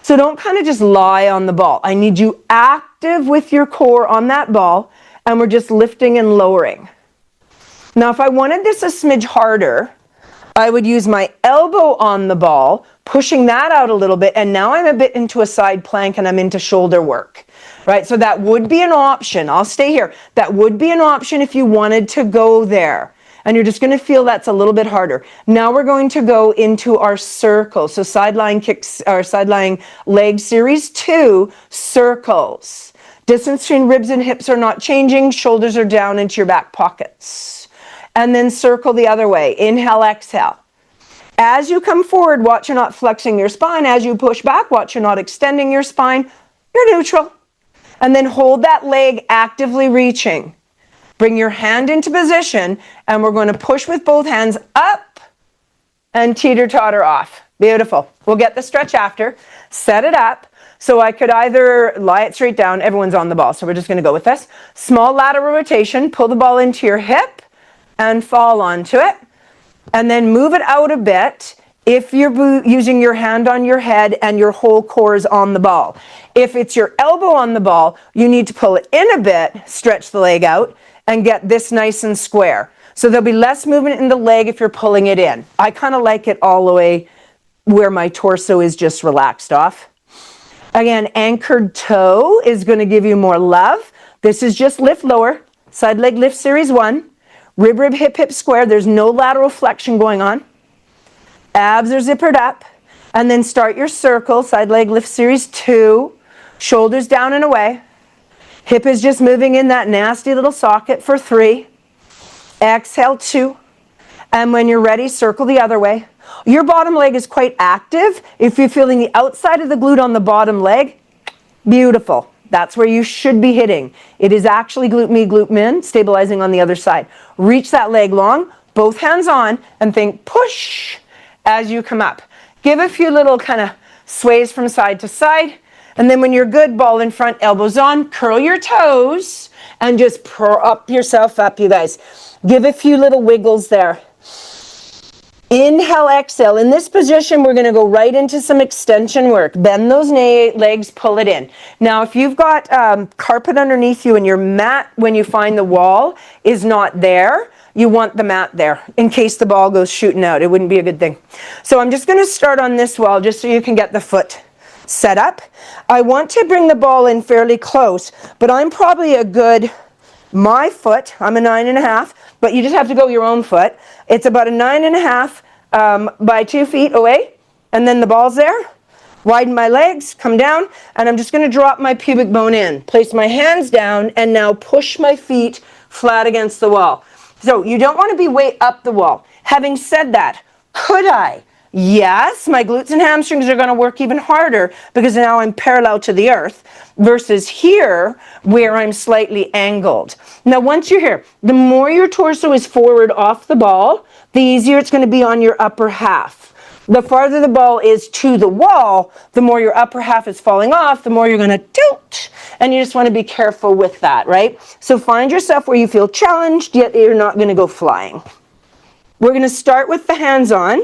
So don't kind of just lie on the ball. I need you active with your core on that ball, and we're just lifting and lowering. Now, if I wanted this a smidge harder, I would use my elbow on the ball, pushing that out a little bit, and now I'm a bit into a side plank and I'm into shoulder work, right? So that would be an option. I'll stay here. That would be an option if you wanted to go there. And you're just going to feel that's a little bit harder. Now we're going to go into our circle. So sideline kicks, or sideline leg series 2, circles. Distance between ribs and hips are not changing. Shoulders are down into your back pockets. And then circle the other way. Inhale, exhale. As you come forward, watch you're not flexing your spine. As you push back, watch you're not extending your spine. You're neutral. And then hold that leg actively reaching. Bring your hand into position, and we're going to push with both hands up and teeter-totter off. Beautiful. We'll get the stretch after. Set it up. So I could either lie it straight down. Everyone's on the ball, so we're just going to go with this. Small lateral rotation. Pull the ball into your hip and fall onto it. And then move it out a bit if you're using your hand on your head and your whole core is on the ball. If it's your elbow on the ball, you need to pull it in a bit, stretch the leg out, and get this nice and square. So there'll be less movement in the leg if you're pulling it in. I kind of like it all the way where my torso is just relaxed off. Again, anchored toe is going to give you more love. This is just lift lower. Side leg lift series 1. Rib, rib, hip, hip square. There's no lateral flexion going on. Abs are zippered up. And then start your circle. Side leg lift series 2. Shoulders down and away. Hip is just moving in that nasty little socket for 3. Exhale 2. And when you're ready, circle the other way. Your bottom leg is quite active. If you're feeling the outside of the glute on the bottom leg, beautiful. That's where you should be hitting. It is actually glute me, glute min, stabilizing on the other side. Reach that leg long, both hands on, and think push as you come up. Give a few little kind of sways from side to side. And then when you're good, ball in front, elbows on, curl your toes, and just prop yourself up, you guys. Give a few little wiggles there. Inhale, exhale. In this position, we're going to go right into some extension work. Bend those legs, pull it in. Now, if you've got carpet underneath you and your mat, when you find the wall, is not there, you want the mat there in case the ball goes shooting out. It wouldn't be a good thing. So I'm just going to start on this wall just so you can get the foot set up. I want to bring the ball in fairly close, but I'm probably a good, my foot, I'm a 9.5, but you just have to go your own foot. It's about a 9.5 by 2 feet away, and then the ball's there. Widen my legs, come down, and I'm just going to drop my pubic bone in. Place my hands down, and now push my feet flat against the wall. So you don't want to be way up the wall. Having said that, could I? Yes, my glutes and hamstrings are going to work even harder because now I'm parallel to the earth versus here where I'm slightly angled. Now once you're here, the more your torso is forward off the ball, the easier it's going to be on your upper half. The farther the ball is to the wall, the more your upper half is falling off, the more you're going to tilt. And you just want to be careful with that, right? So find yourself where you feel challenged, yet you're not going to go flying. We're going to start with the hands on.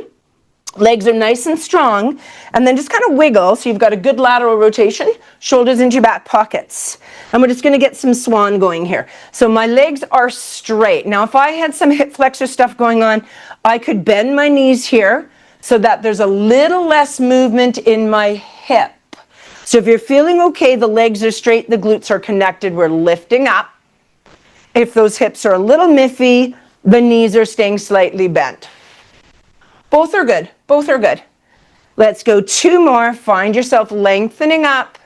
Legs are nice and strong, and then just kind of wiggle so you've got a good lateral rotation, shoulders into your back pockets. And we're just going to get some swan going here. So my legs are straight. Now if I had some hip flexor stuff going on, I could bend my knees here so that there's a little less movement in my hip. So if you're feeling okay, the legs are straight, the glutes are connected, we're lifting up. If those hips are a little miffy, the knees are staying slightly bent. Both are good. Both are good. Let's go 2 more. Find yourself lengthening up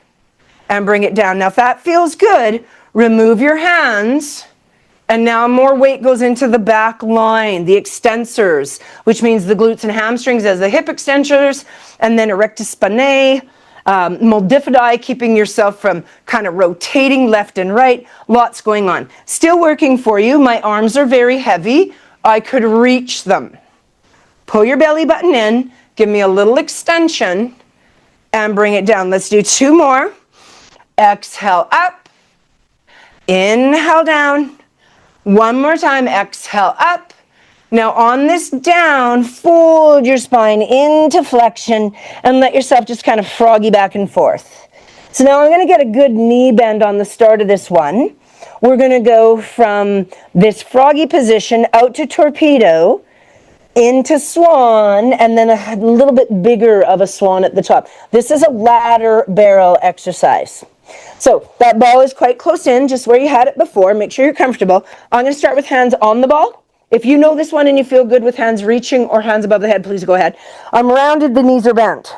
and bring it down. Now, if that feels good, remove your hands. And now more weight goes into the back line, the extensors, which means the glutes and hamstrings as the hip extensors, and then erectus spinae, multifidi, keeping yourself from kind of rotating left and right. Lots going on. Still working for you. My arms are very heavy. I could reach them. Pull your belly button in, give me a little extension, and bring it down. Let's do 2 more. Exhale up, inhale down. 1 more time, exhale up. Now on this down, fold your spine into flexion and let yourself just kind of froggy back and forth. So now I'm going to get a good knee bend on the start of this one. We're going to go from this froggy position out to torpedo, into swan, and then a little bit bigger of a swan at the top. This is a ladder barrel exercise. So that ball is quite close in, just where you had it before. Make sure you're comfortable. I'm going to start with hands on the ball. If you know this one and you feel good with hands reaching or hands above the head, please go ahead. I'm rounded, the knees are bent.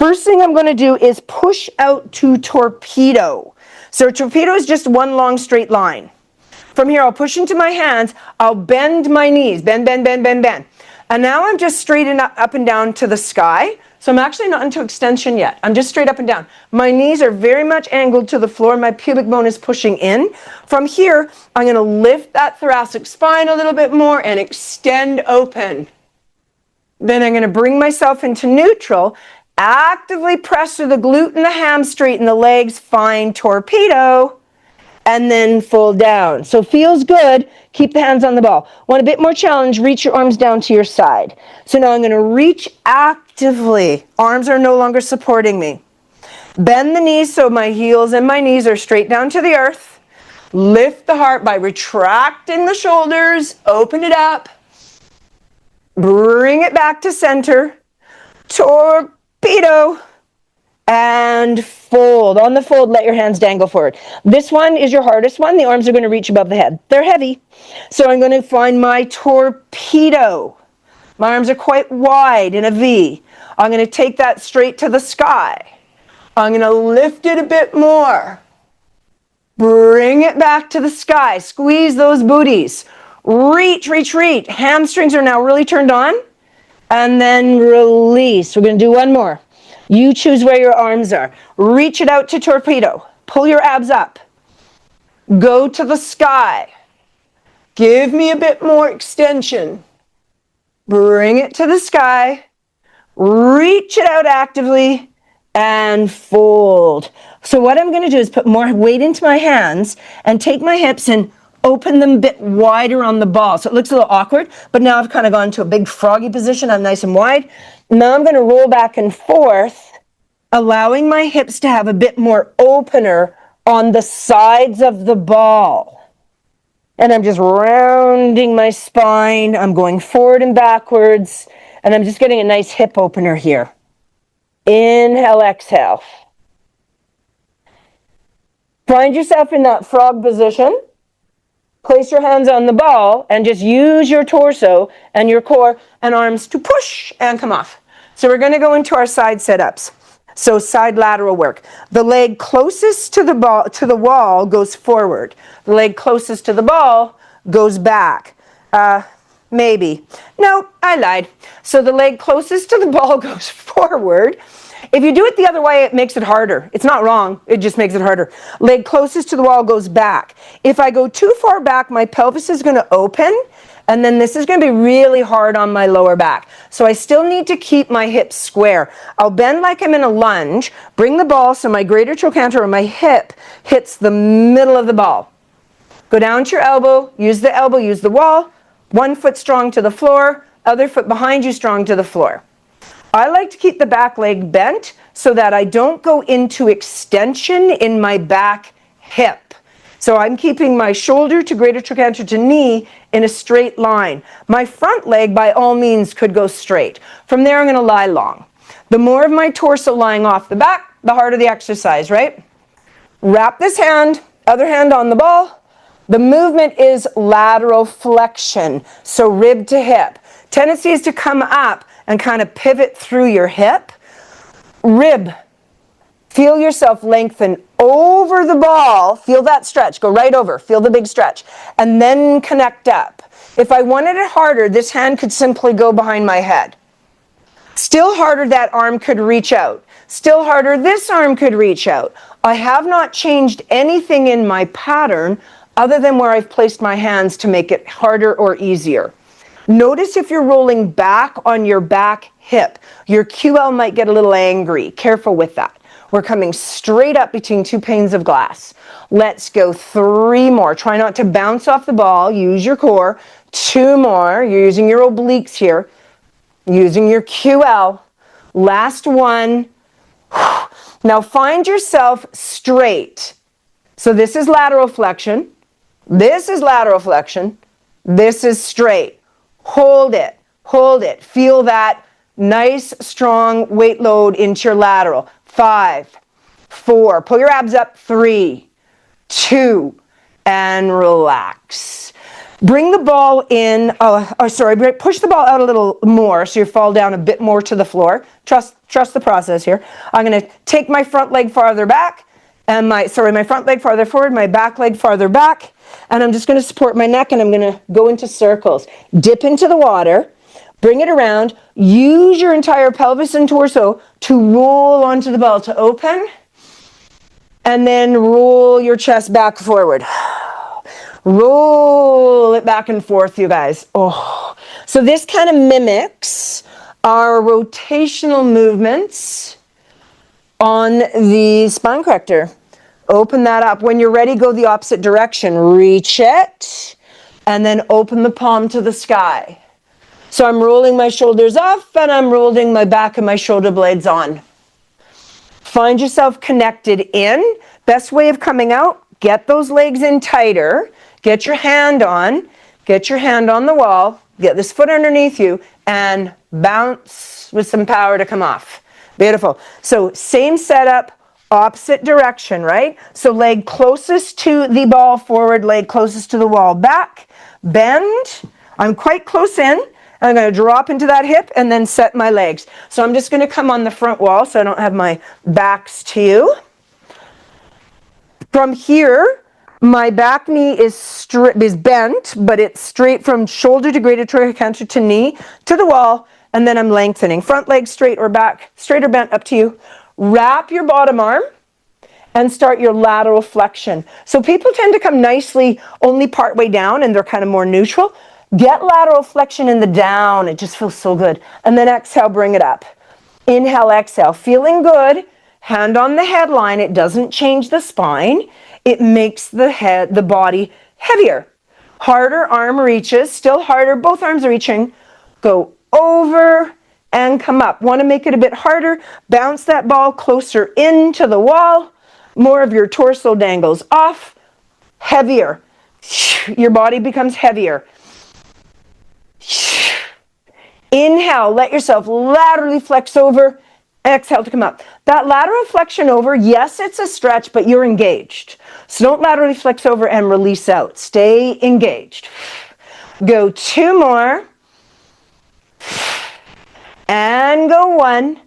First thing I'm going to do is push out to torpedo. So torpedo is just one long straight line. From here, I'll push into my hands. I'll bend my knees. Bend, bend, bend, bend, bend. And now I'm just straight and up and down to the sky. So I'm actually not into extension yet. I'm just straight up and down. My knees are very much angled to the floor. My pubic bone is pushing in. From here, I'm going to lift that thoracic spine a little bit more and extend open. Then I'm going to bring myself into neutral, actively press through the glute and the ham, straighten the legs, find torpedo, and then fold down. So feels good. Keep the hands on the ball. Want a bit more challenge? Reach your arms down to your side. So now I'm going to reach actively. Arms are no longer supporting me. Bend the knees so my heels and my knees are straight down to the earth. Lift the heart by retracting the shoulders. Open it up. Bring it back to center. Torpedo. And fold. On the fold, let your hands dangle forward. This one is your hardest one. The arms are going to reach above the head. They're heavy. So I'm going to find my torpedo. My arms are quite wide in a V. I'm going to take that straight to the sky. I'm going to lift it a bit more. Bring it back to the sky. Squeeze those booties. Reach, reach, reach. Hamstrings are now really turned on. And then release. We're going to do one more. You choose where your arms are. Reach it out to torpedo. Pull your abs up. Go to the sky. Give me a bit more extension. Bring it to the sky. Reach it out actively and fold. So what I'm going to do is put more weight into my hands and take my hips and open them a bit wider on the ball. So it looks a little awkward, but now I've kind of gone to a big froggy position. I'm nice and wide. Now I'm going to roll back and forth, allowing my hips to have a bit more opener on the sides of the ball. And I'm just rounding my spine. I'm going forward and backwards, and I'm just getting a nice hip opener here. Inhale, exhale. Find yourself in that frog position. Place your hands on the ball and just use your torso and your core and arms to push and come off. So we're going to go into our side sit-ups. So side lateral work. The leg closest to the ball, to the wall, goes forward. The leg closest to the ball goes back. Maybe. No, I lied. So the leg closest to the ball goes forward. If you do it the other way, it makes it harder. It's not wrong. It just makes it harder. Leg closest to the wall goes back. If I go too far back, my pelvis is going to open, and then this is going to be really hard on my lower back. So I still need to keep my hips square. I'll bend like I'm in a lunge, bring the ball so my greater trochanter or my hip hits the middle of the ball. Go down to your elbow, use the wall. One foot strong to the floor, other foot behind you strong to the floor. I like to keep the back leg bent so that I don't go into extension in my back hip. So I'm keeping my shoulder to greater trochanter to knee in a straight line. My front leg, by all means, could go straight. From there, I'm going to lie long. The more of my torso lying off the back, the harder the exercise, right? Wrap this hand, other hand on the ball. The movement is lateral flexion, so rib to hip. Tendency is to come up and kind of pivot through your hip. Rib. Feel yourself lengthen over the ball. Feel that stretch. Go right over. Feel the big stretch. And then connect up. If I wanted it harder, this hand could simply go behind my head. Still harder, that arm could reach out. Still harder, this arm could reach out. I have not changed anything in my pattern other than where I've placed my hands to make it harder or easier. Notice if you're rolling back on your back hip, your QL might get a little angry. Careful with that. We're coming straight up between two panes of glass. Let's go 3 more. Try not to bounce off the ball. Use your core. 2 more. You're using your obliques here. Using your QL. Last one. Now find yourself straight. So this is lateral flexion. This is lateral flexion. This is straight. Hold it. Hold it. Feel that nice, strong weight load into your lateral. 5, 4. Pull your abs up. 3, 2, and relax. Bring the ball in. Push the ball out a little more so you fall down a bit more to the floor. Trust the process here. I'm going to take my front leg farther back and my front leg farther forward, my back leg farther back. And I'm just going to support my neck and I'm going to go into circles. Dip into the water, bring it around, use your entire pelvis and torso to roll onto the ball to open, and then roll your chest back forward. Roll it back and forth, you guys. Oh, so this kind of mimics our rotational movements on the spine corrector. Open that up. When you're ready, go the opposite direction. Reach it, and then open the palm to the sky. So I'm rolling my shoulders off, and I'm rolling my back and my shoulder blades on. Find yourself connected in. Best way of coming out, get those legs in tighter. Get your hand on. Get your hand on the wall. Get this foot underneath you, and bounce with some power to come off. Beautiful. So same setup, opposite direction, right? So leg closest to the ball forward, leg closest to the wall back, bend. I'm quite close in. I'm going to drop into that hip and then set my legs. So I'm just going to come on the front wall so I don't have my backs to you. From here, my back knee is bent, but it's straight from shoulder to greater trochanter to knee to the wall, and then I'm lengthening. Front leg straight or back, straight or bent, up to you. Wrap your bottom arm and start your lateral flexion. So people tend to come nicely only part way down and they're kind of more neutral. Get lateral flexion in the down. It just feels so good. And then exhale, bring it up. Inhale, exhale. Feeling good. Hand on the headline. It doesn't change the spine. It makes the body heavier. Harder arm reaches. Still harder. Both arms are reaching. Go over and come up. Want to make it a bit harder. Bounce that ball closer into the wall. More of your torso dangles off. Heavier. Your body becomes heavier. Inhale, let yourself laterally flex over. Exhale to come up. That lateral flexion over, yes, it's a stretch, but you're engaged. So don't laterally flex over and release out. Stay engaged. Go 2 more. And go 1.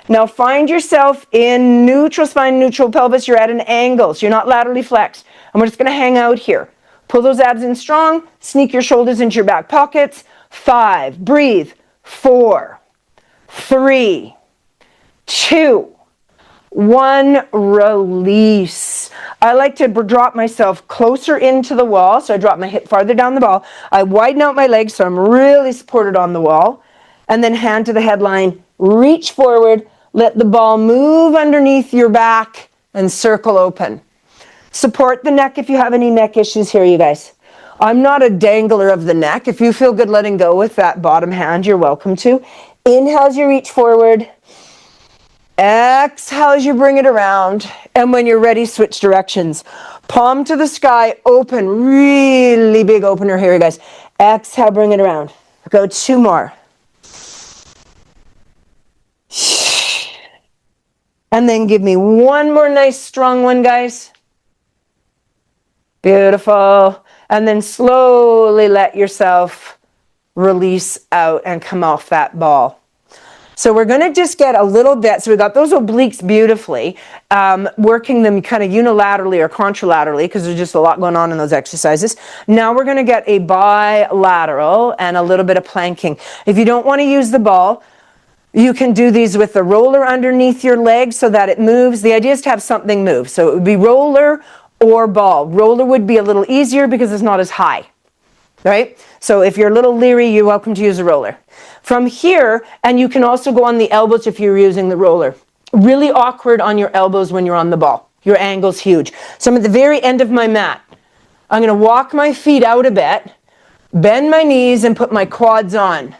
Now find yourself in neutral spine, neutral pelvis. You're at an angle, so you're not laterally flexed. And we're just going to hang out here. Pull those abs in strong. Sneak your shoulders into your back pockets. 5. Breathe. 4. 3. 2. 1. Release. I like to drop myself closer into the wall. So I drop my hip farther down the ball. I widen out my legs so I'm really supported on the wall. And then hand to the headline. Reach forward. Let the ball move underneath your back and circle open. Support the neck if you have any neck issues here, you guys. I'm not a dangler of the neck. If you feel good letting go with that bottom hand, you're welcome to. Inhale as you reach forward. Exhale as you bring it around. And when you're ready, switch directions. Palm to the sky, open. Really big opener here, you guys. Exhale, bring it around. Go 2 more. And then give me 1 more nice strong one, guys. Beautiful. And then slowly let yourself release out and come off that ball. So we're going to just get a little bit, so we got those obliques beautifully, working them kind of unilaterally or contralaterally because there's just a lot going on in those exercises. Now we're going to get a bilateral and a little bit of planking. If you don't want to use the ball, you can do these with the roller underneath your leg so that it moves. The idea is to have something move. So it would be roller or ball. Roller would be a little easier because it's not as high, right? So if you're a little leery, you're welcome to use a roller. From here, and you can also go on the elbows if you're using the roller. Really awkward on your elbows when you're on the ball. Your angle's huge. So I'm at the very end of my mat. I'm going to walk my feet out a bit, bend my knees and put my quads on.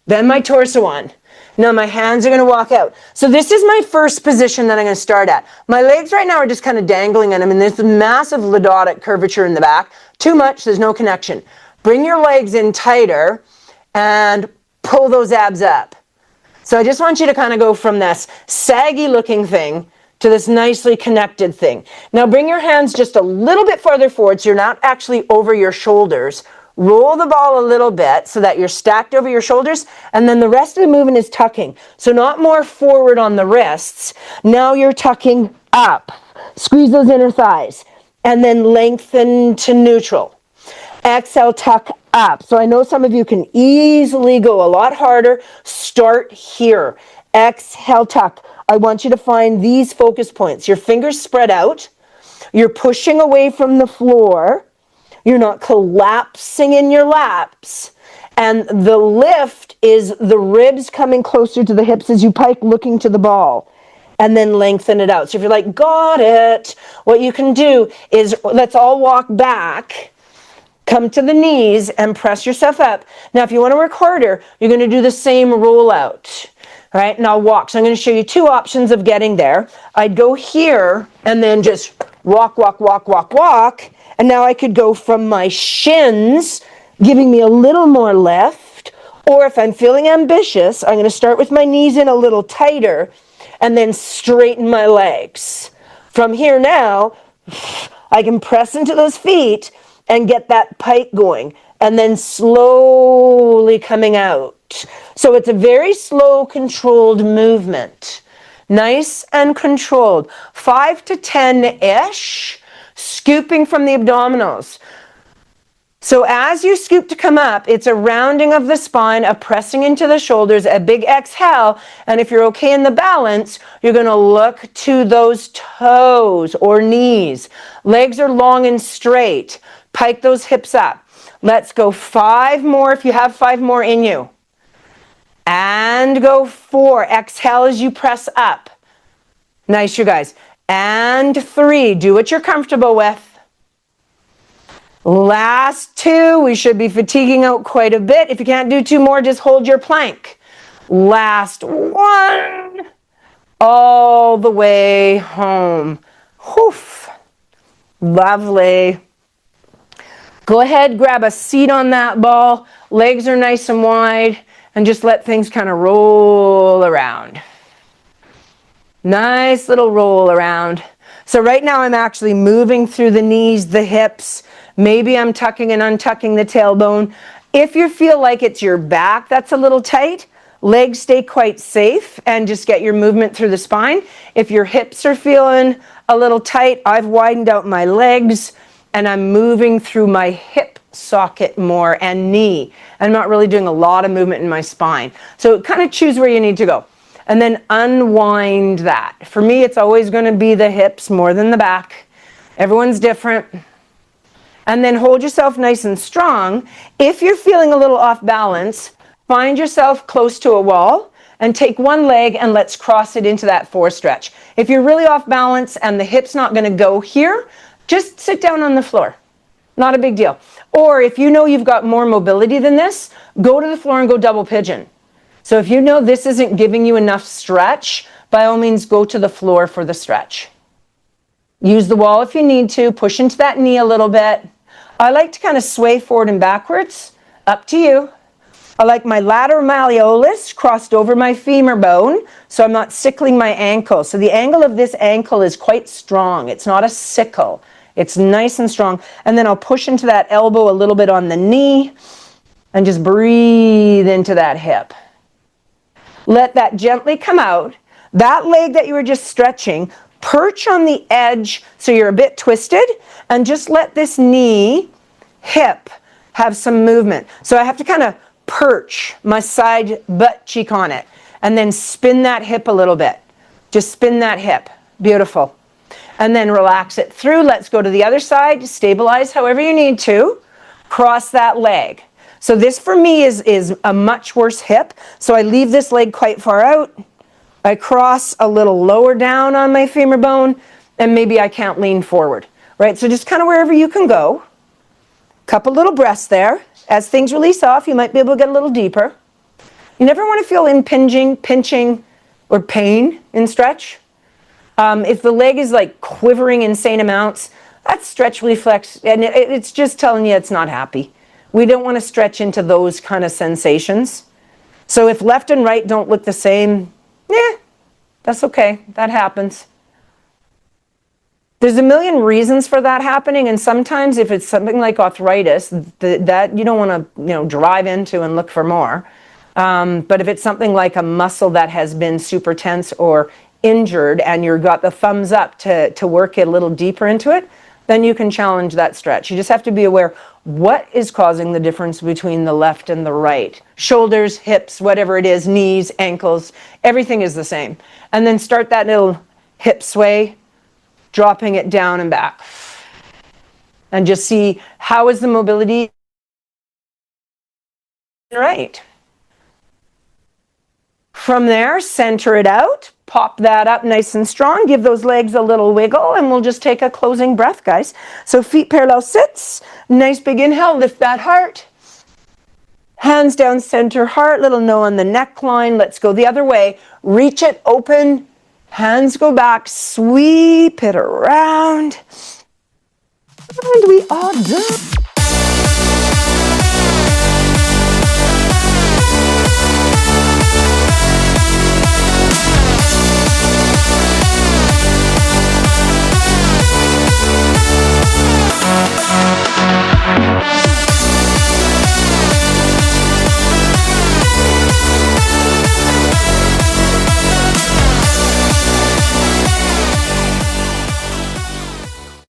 Bend my torso on. Now my hands are going to walk out. So this is my first position that I'm going to start at. My legs right now are just kind of dangling in them, and there's a massive lordotic curvature in the back. Too much, there's no connection. Bring your legs in tighter and pull those abs up. So I just want you to kind of go from this saggy looking thing to this nicely connected thing. Now bring your hands just a little bit farther forward so you're not actually over your shoulders. Roll the ball a little bit so that you're stacked over your shoulders, and then the rest of the movement is tucking. So not more forward on the wrists. Now you're tucking up. Squeeze those inner thighs, and then lengthen to neutral. Exhale, tuck up. So I know some of you can easily go a lot harder. Start here. Exhale, tuck. I want you to find these focus points. Your fingers spread out. You're pushing away from the floor. You're not collapsing in your laps. And the lift is the ribs coming closer to the hips as you pike, looking to the ball. And then lengthen it out. So if you're like, got it, what you can do is, let's all walk back, come to the knees and press yourself up. Now, if you want to work harder, you're going to do the same rollout. All right, and I'll walk. So I'm going to show you two options of getting there. I'd go here and then just walk, walk, walk, walk, walk. And now I could go from my shins, giving me a little more lift. Or if I'm feeling ambitious, I'm going to start with my knees in a little tighter and then straighten my legs. From here now, I can press into those feet and get that pike going, and then slowly coming out. So it's a very slow, controlled movement. Nice and controlled. 5 to 10-ish, scooping from the abdominals. So as you scoop to come up, it's a rounding of the spine, a pressing into the shoulders, a big exhale, and if you're okay in the balance, you're going to look to those toes or knees. Legs are long and straight. Pike those hips up. Let's go 5 more if you have 5 more in you. And go 4. Exhale as you press up. Nice, you guys. And 3. Do what you're comfortable with. Last 2, we should be fatiguing out quite a bit. If you can't do 2 more, just hold your plank. Last 1, all the way home. Whoof. Lovely. Go ahead, grab a seat on that ball. Legs are nice and wide, and just let things kind of roll around. Nice little roll around. So right now I'm actually moving through the knees, the hips. Maybe I'm tucking and untucking the tailbone. If you feel like it's your back that's a little tight, legs stay quite safe and just get your movement through the spine. If your hips are feeling a little tight, I've widened out my legs and I'm moving through my hip socket more and knee. I'm not really doing a lot of movement in my spine. So kind of choose where you need to go. And then unwind that. For me, it's always going to be the hips more than the back. Everyone's different. And then hold yourself nice and strong. If you're feeling a little off balance, find yourself close to a wall and take one leg and let's cross it into that 4 stretch. If you're really off balance and the hip's not going to go here, just sit down on the floor. Not a big deal. Or if you know you've got more mobility than this, go to the floor and go double pigeon. So if you know this isn't giving you enough stretch, by all means go to the floor for the stretch. Use the wall if you need to. Push into that knee a little bit. I like to kind of sway forward and backwards. Up to you. I like my lateral malleolus crossed over my femur bone, so I'm not sickling my ankle. So the angle of this ankle is quite strong. It's not a sickle. It's nice and strong. And then I'll push into that elbow a little bit on the knee and just breathe into that hip. Let that gently come out. That leg that you were just stretching, perch on the edge so you're a bit twisted, and just let this knee, hip, have some movement. So I have to kind of perch my side butt cheek on it, and then spin that hip a little bit. Just spin that hip. Beautiful. And then relax it through. Let's go to the other side. Stabilize however you need to. Cross that leg. So this for me is a much worse hip. So I leave this leg quite far out. I cross a little lower down on my femur bone, and maybe I can't lean forward. Right? So just kind of wherever you can go. Couple little breaths there. As things release off, you might be able to get a little deeper. You never want to feel impinging, pinching, or pain in stretch. If the leg is like quivering insane amounts, that's stretch reflex, and it's just telling you it's not happy. We don't want to stretch into those kind of sensations. So if left and right don't look the same, that's okay. That happens. There's a million reasons for that happening, and sometimes if it's something like arthritis, that you don't want to drive into and look for more. But if it's something like a muscle that has been super tense or injured and you've got the thumbs up to work it a little deeper into it, then you can challenge that stretch. You just have to be aware what is causing the difference between the left and the right. Shoulders, hips, whatever it is, knees, ankles, everything is the same. And then start that little hip sway, dropping it down and back. And just see how is the mobility Right. From there, center it out, pop that up nice and strong, give those legs a little wiggle, and we'll just take a closing breath, guys. So feet parallel sits, nice big inhale, lift that heart. Hands down center heart, little no on the neckline. Let's go the other way. Reach it open, hands go back, sweep it around. And we are done.